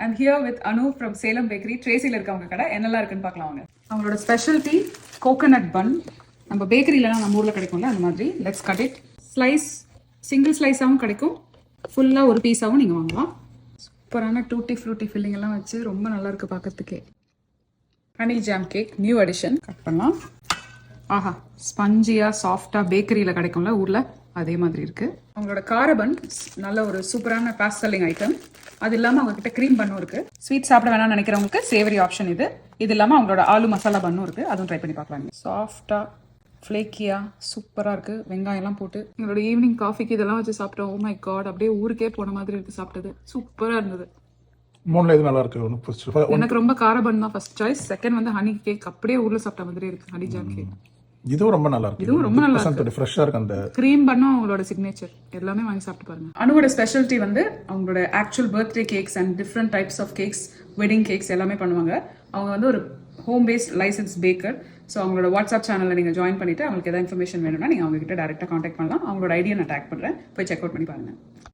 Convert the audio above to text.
I'm here with Anu from Salem Bakery. ட்ரேசியில் இருக்கவங்க கடை என்னெல்லாம் இருக்குன்னு பார்க்கலாம் வாங்க. அவங்களோட ஸ்பெஷல்ட்டி கோகோனட் பன். நம்ம பேக்கரியிலலாம் நம்ம ஊரில் கிடைக்கும்ல அந்த மாதிரி. Let's cut it. Slice single ஸ்லைஸாகவும் கிடைக்கும், ஃபுல்லாக ஒரு பீஸாகவும் நீங்கள் வாங்கலாம். சூப்பரான டூட்டி ஃப்ரூட்டி ஃபில்லிங் எல்லாம் வச்சு ரொம்ப நல்லா இருக்குது பார்க்கறதுக்கே. Honey jam cake new addition. Cut பண்ணலாம். ஆஹா, ஸ்பஞ்சியாக சாஃப்டாக பேக்கரியில் கிடைக்கும்ல ஊரில், அதே மாதிரி இருக்குது. அவங்களோட காரபன் நல்ல ஒரு சூப்பரான பாஸ்ட் செல்லிங் ஐட்டம். அது இல்லாமல் அவங்ககிட்ட க்ரீம் பன்னும் இருக்குது. ஸ்வீட் சாப்பிட வேணாம்னு நினைக்கிறவங்களுக்கு சேவரி ஆப்ஷன் இது. இது இல்லாமல் அவங்களோட ஆலு மசாலா பன்னும் இருக்குது, அதுவும் ட்ரை பண்ணி பார்க்கலாம். சாஃப்டாக ஃப்ளேக்கியாக சூப்பராக இருக்குது, வெங்காயம்லாம் போட்டு. எங்களோட ஈவினிங் காஃபிக்கு இதெல்லாம் வச்சு சாப்பிட்டோம். ஓ மை காட், அப்படியே ஊருக்கே போன மாதிரி இருக்குது சாப்பிட்டது. சூப்பராக இருந்தது. மூணுல இது நல்லா இருக்கு. எனக்கு ரொம்ப காரபன் தான் ஃபர்ஸ்ட் சாய்ஸ். செகண்ட் வந்து ஹனி கேக், அப்படியே ஊரில் சாப்பிட்ட மாதிரி இருக்குது. ஹனி ஜாம் கேக் இதுவும் ரொம்ப நல்லா இருக்கு. இதுவும் ரொம்ப நல்லா இருக்கு, ஃப்ரெஷ்ஷா இருக்கு. அந்த க்ரீம் பண்ணும் அவங்களோட சிக்னேச்சர். எல்லாமே வாங்கி சாப்பிட்டு பாருங்க. அனுவோட ஸ்பெஷாலிட்டி வந்து அவங்களோட actual birthday cakes and different types of cakes, wedding cakes எல்லாமே பண்ணுவாங்க. அவங்க வந்து ஒரு home based licence baker. So அவங்களோட வாட்ஸ்அப் சேனலில் நீங்கள் ஜாயின் பண்ணிட்டு அவங்களுக்கு எதாவது இன்ஃபர்மேஷன் வேணும்னா நீங்கள் அவங்க கிட்ட டேரெக்டாக காண்டாக்ட் பண்ணலாம். அவங்களோட ஐடியா நான் டேக் பண்ணுறேன், போய் செக் அவுட் பண்ணி பாருங்க.